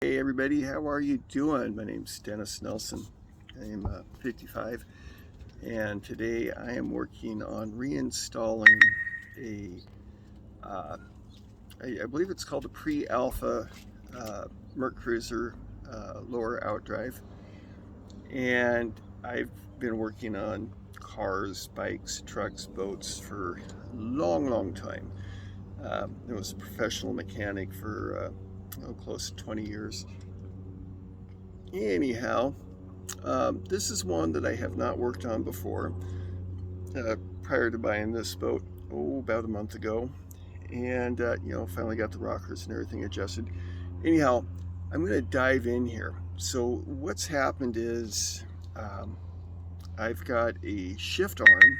Hey everybody, how are you doing? My name's Dennis Nelson. I am 55 and today I am working on reinstalling a, uh, I believe it's called a Pre Alpha Mercruiser lower outdrive, and I've been working on cars, bikes, trucks, boats for a long time. I was a professional mechanic for close to 20 years. Anyhow, this is one that I have not worked on before prior to buying this boat, about a month ago. And, finally got the rockers and everything adjusted. Anyhow, I'm going to dive in here. So, what's happened is I've got a shift arm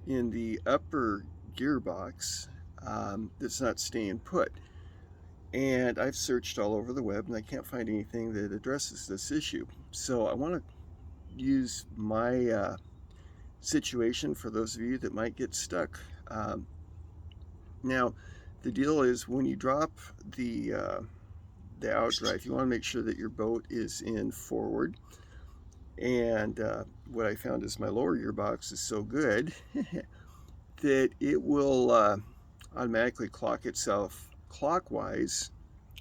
in the upper gearbox that's not staying put. And I've searched all over the web and I can't find anything that addresses this issue. So, I want to use my situation for those of you that might get stuck. Now, the deal is when you drop the outdrive, you want to make sure that your boat is in forward. And what I found is my lower gearbox is so good that it will automatically clock itself clockwise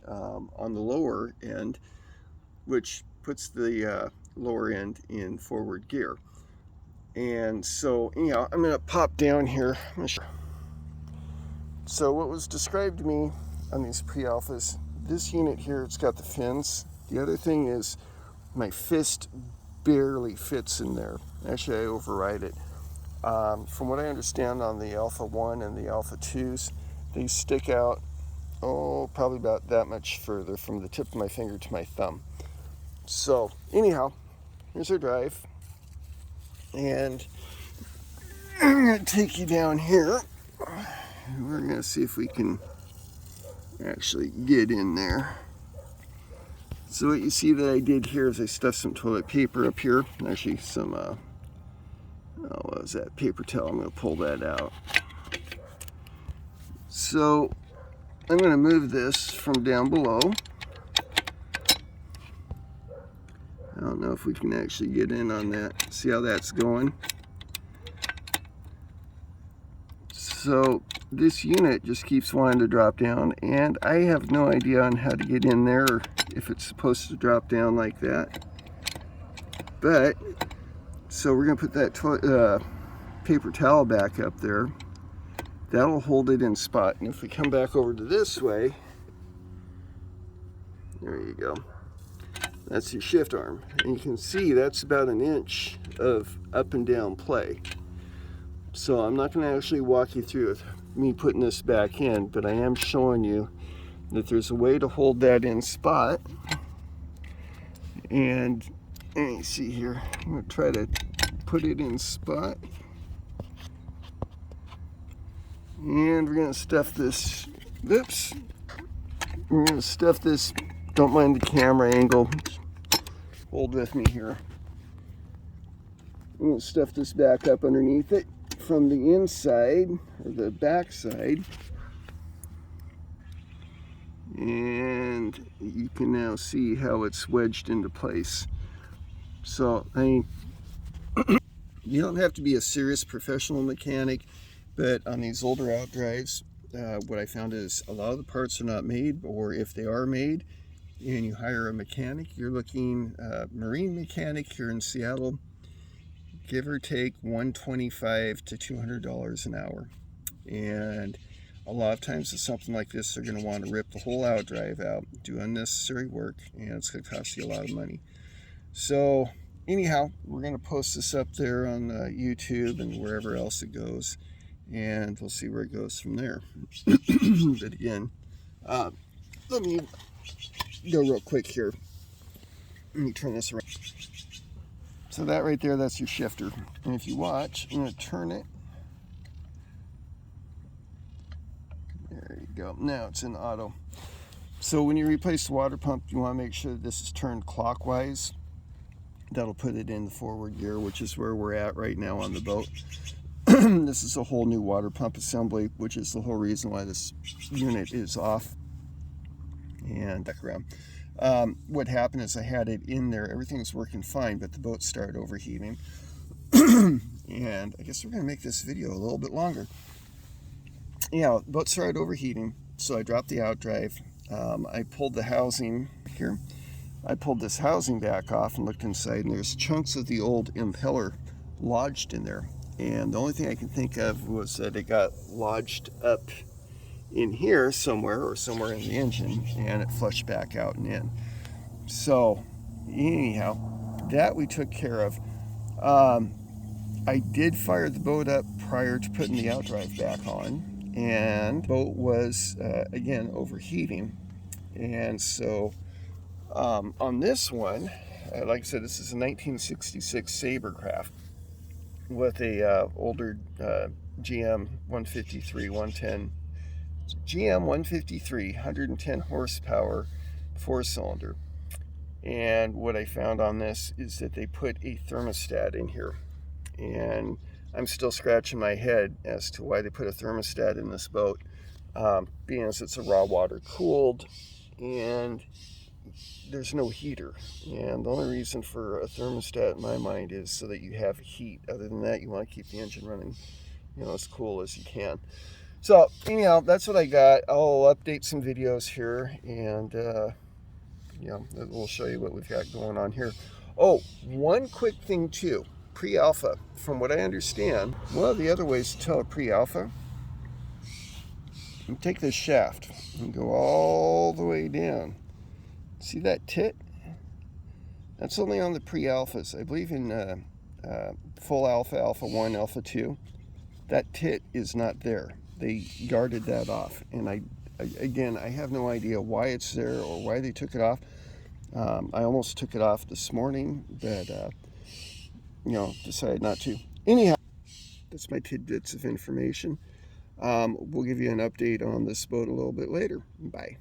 on the lower end, which puts the lower end in forward gear. And so, anyhow, I'm going to pop down here. So what was described to me on these pre-alphas, this unit here, it's got the fins. The other thing is my fist barely fits in there. Actually, I override it. From what I understand on the Alpha 1 and the Alpha 2s, they stick out, probably about that much further from the tip of my finger to my thumb. So, anyhow, here's our drive. And I'm going to take you down here. We're going to see if we can actually get in there. So what you see that I did here is I stuffed some toilet paper up here. Actually some, what was that? Paper towel. I'm going to pull that out. So I'm going to move this from down below. I don't know if we can actually get in on that. See how that's going? So this unit just keeps wanting to drop down, and I have no idea on how to get in there or if it's supposed to drop down like that. But, so we're going to put that paper towel back up there. That'll hold it in spot. And if we come back over to this way, there you go. That's your shift arm. And you can see that's about an inch of up and down play. So I'm not going to actually walk you through me putting this back in, but I am showing you that there's a way to hold that in spot. And let me see here. I'm going to try to put it in spot. And we're going to stuff this. Oops. We're going to stuff this. Don't mind the camera angle. Hold with me here. I'm going to stuff this back up underneath it from the inside, or the back side. And you can now see how it's wedged into place. So, you don't have to be a serious professional mechanic, but on these older outdrives, what I found is a lot of the parts are not made, or if they are made and you hire a mechanic, you're looking marine mechanic here in Seattle, give or take $125 to $200 an hour. And a lot of times with something like this, they're going to want to rip the whole outdrive out, do unnecessary work, and it's going to cost you a lot of money. So anyhow, we're going to post this up there on YouTube and wherever else it goes, and we'll see where it goes from there. But again, let me go real quick here. Let me turn this around. So that right there, that's your shifter. And if you watch, I'm going to turn it. There you go. Now it's in auto. So when you replace the water pump, you want to make sure that this is turned clockwise. That'll put it in the forward gear, which is where we're at right now on the boat. This is a whole new water pump assembly, which is the whole reason why this unit is off. And back around. What happened is I had it in there, everything was working fine, but the boat started overheating. And I guess we're going to make this video a little bit longer. Yeah, the boat started overheating, so I dropped the outdrive. I pulled the housing here. I pulled this housing back off and looked inside, and there's chunks of the old impeller lodged in there. And the only thing I can think of was that it got lodged up in here somewhere, or somewhere in the engine, and it flushed back out and in. So anyhow, that we took care of. I did fire the boat up prior to putting the outdrive back on, and the boat was again overheating. And so on this one, like I said, this is a 1966 Sabercraft with a older GM 153 110 GM 153 110 horsepower 4-cylinder. And what I found on this is that they put a thermostat in here, and I'm still scratching my head as to why they put a thermostat in this boat, being as it's a raw water cooled and there's no heater. And the only reason for a thermostat in my mind is so that you have heat. Other than that, you want to keep the engine running, as cool as you can. So anyhow, that's what I got. I'll update some videos here, and we'll show you what we've got going on here. Oh, one quick thing too. Pre-alpha, from what I understand, one of the other ways to tell a pre-alpha, you take this shaft and go all the way down. See that tit? That's only on the pre-alphas. I believe in full alpha, alpha 1, alpha 2. That tit is not there. They guarded that off. And I have no idea why it's there or why they took it off. I almost took it off this morning, but decided not to. Anyhow, that's my tidbits of information. We'll give you an update on this boat a little bit later. Bye.